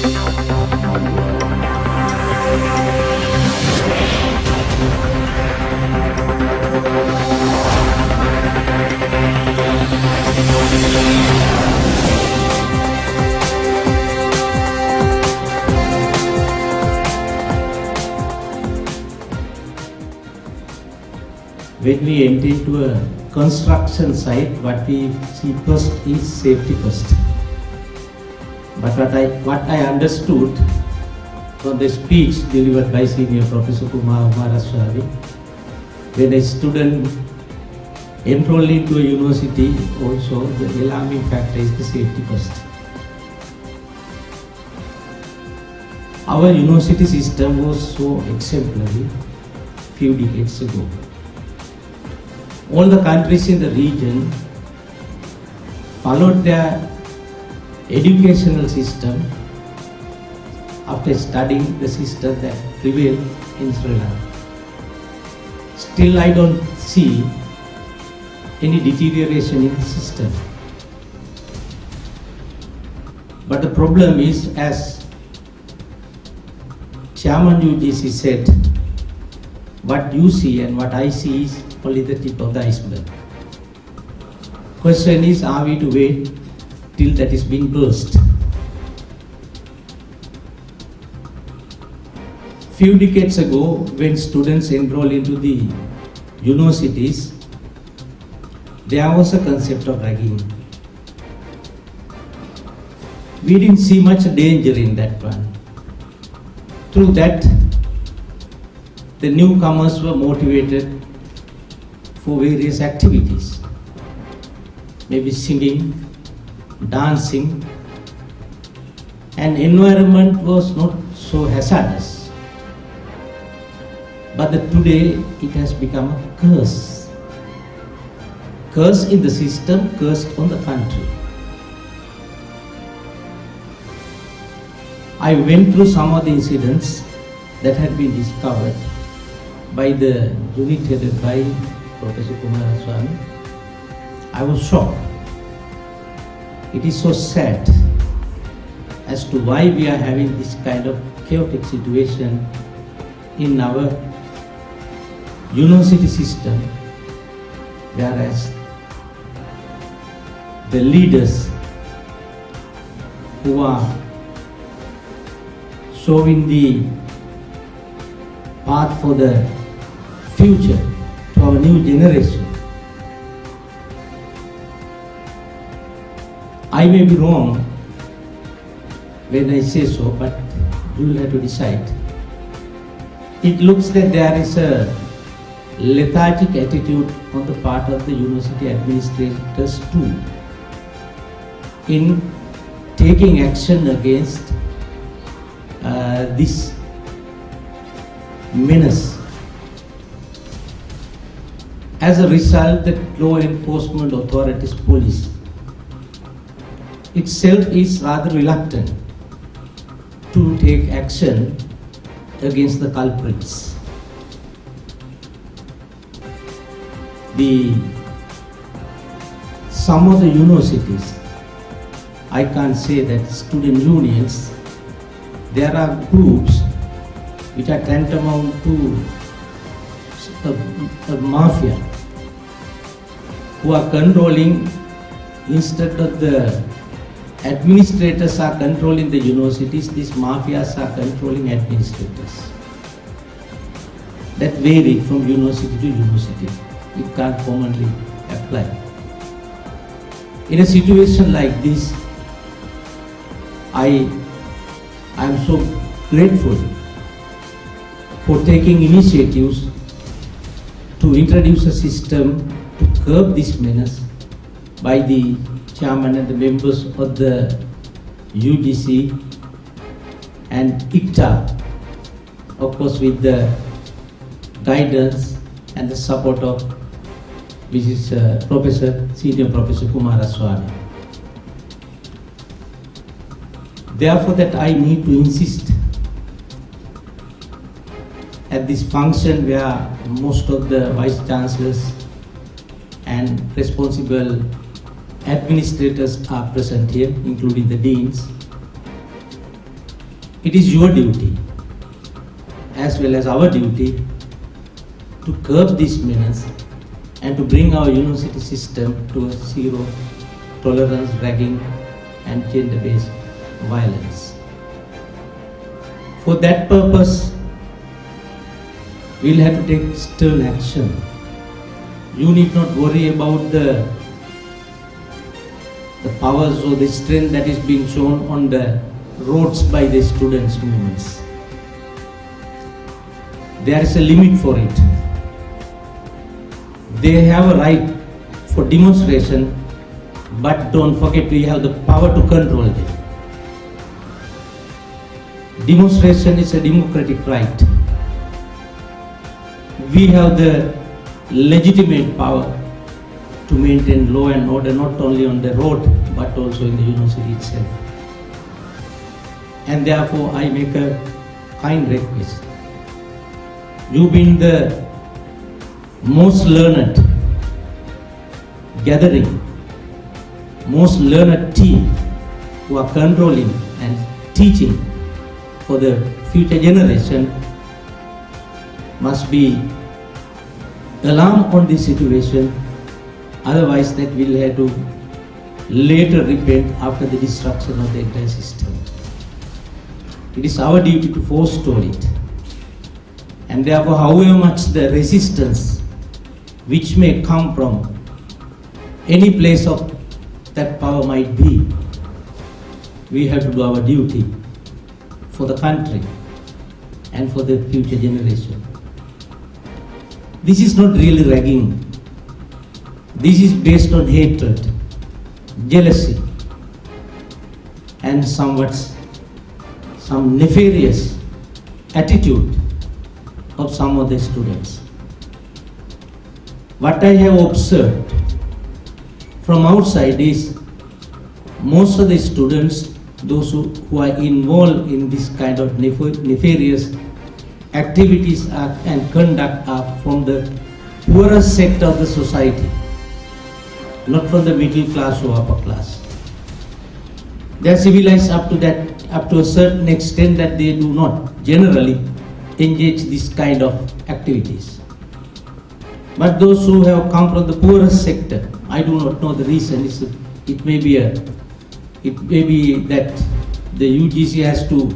When we enter into a construction site, what we see first is safety first. But what I understood from the speech delivered by Senior Professor Kumar Kumaraswamy, when a student enroll into a university, also the alarming factor is the safety first. Our university system was so exemplary few decades ago. All the countries in the region followed their educational system after studying the system that prevailed in Sri Lanka. Still, I don't see any deterioration in the system. But the problem is, as Chairman UGC said, what you see and what I see is only the tip of the iceberg. Question is, are we to wait till that is being burst? Few decades ago, when students enroll into the universities, there was a concept of ragging. We didn't see much danger in that one. Through that, the newcomers were motivated for various activities, maybe singing, dancing, and environment was not so hazardous. But today it has become a curse. Curse in the system, curse on the country. I went through some of the incidents that had been discovered by the unit headed by Professor Kumaraswamy. I was shocked. It is so sad as to why we are having this kind of chaotic situation in our university system, whereas the leaders who are showing the path for the future to our new generation. I may be wrong when I say so, but you will have to decide. It looks that there is a lethargic attitude on the part of the university administrators too in taking action against this menace. As a result, the law enforcement authorities, police, itself is rather reluctant to take action against the culprits. Some of the universities, I can't say that student unions, there are groups which are tantamount to a mafia who are controlling, instead of the administrators are controlling the universities, these mafias are controlling administrators. That vary from university to university. It can't commonly apply. In a situation like this, I am so grateful for taking initiatives to introduce a system to curb this menace by the chairman and the members of the UGC and ICTA, of course with the guidance and the support of Senior Professor Kumaraswamy. Therefore, that I need to insist at this function where most of the vice chancellors and responsible administrators are present here, including the deans, It is your duty as well as our duty to curb this menace and to bring our university system to a zero tolerance, ragging and gender-based violence. For that purpose, we'll have to take stern action. You need not worry about the powers or the strength that is being shown on the roads by the students' movements. There is a limit for it. They have a right for demonstration, but don't forget we have the power to control them. Demonstration is a democratic right. We have the legitimate power to maintain law and order not only on the road but also in the university itself. And therefore I make a kind request. You being the most learned gathering, most learned team who are controlling and teaching for the future generation must be alarmed on this situation, otherwise that will have to later repent after the destruction of the entire system. It is our duty to forestall it. And therefore, however much the resistance which may come from any place of that power might be, we have to do our duty for the country and for the future generation. This is not really ragging. This is based on hatred, jealousy, and some nefarious attitude of some of the students. What I have observed from outside is most of the students, those who are involved in this kind of nefarious activities and conduct are from the poorest sector of the society, not from the middle class or upper class. They are civilized up to a certain extent that they do not generally engage this kind of activities. But those who have come from the poorest sector, I do not know the reason. It may be that the UGC has to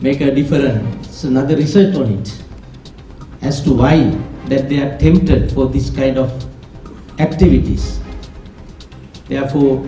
make a difference, another research on it, as to why that they are tempted for this kind of activities. Therefore,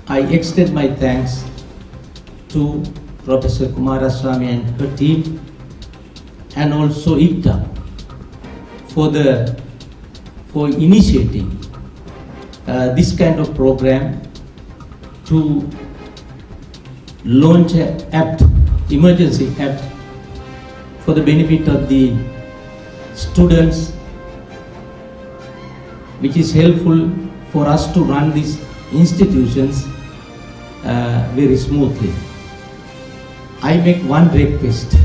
I extend my thanks to Professor Kumaraswamy and her team, and also ICTA for initiating this kind of program to launch an apt, emergency apt, for the benefit of the students, which is helpful for us to run these institutions very smoothly. I make one request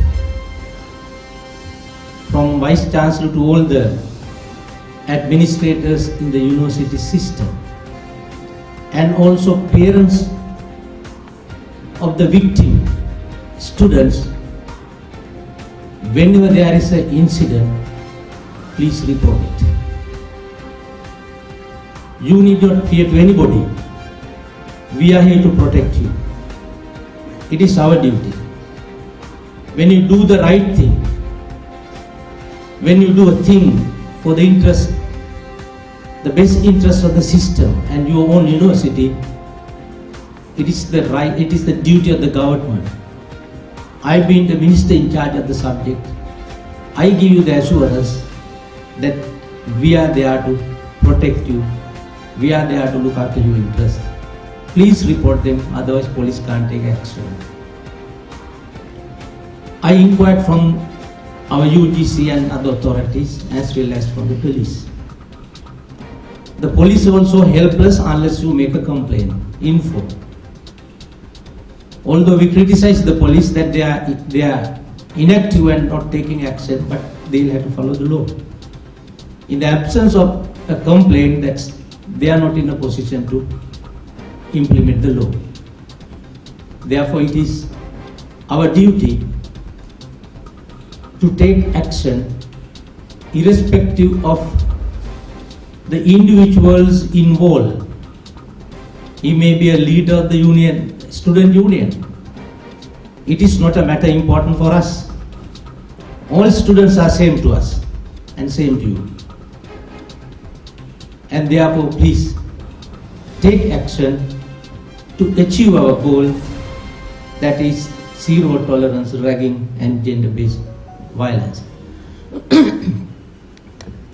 from Vice Chancellor to all the administrators in the university system, and also parents of the victim students. Whenever there is an incident, please report it. You need not fear to anybody. We are here to protect you. It is our duty. When you do the right thing, when you do a thing for the interest, the best interest of the system and your own university, it is the right, it is the duty of the government. I being the minister in charge of the subject, I give you the assurance that we are there to protect you. We are there to look after your interests. Please report them, otherwise police can't take action. I inquired from our UGC and other authorities as well as from the police. The police also helpless unless you make a complaint, info. Although we criticize the police that they are inactive and not taking action, but they will have to follow the law. In the absence of a complaint, they are not in a position to implement the law. Therefore, it is our duty to take action irrespective of the individuals involved. He may be a leader of the union, student union. It is not a matter important for us. All students are same to us and same to you. And therefore, please take action to achieve our goal, that is zero tolerance ragging and gender-based violence.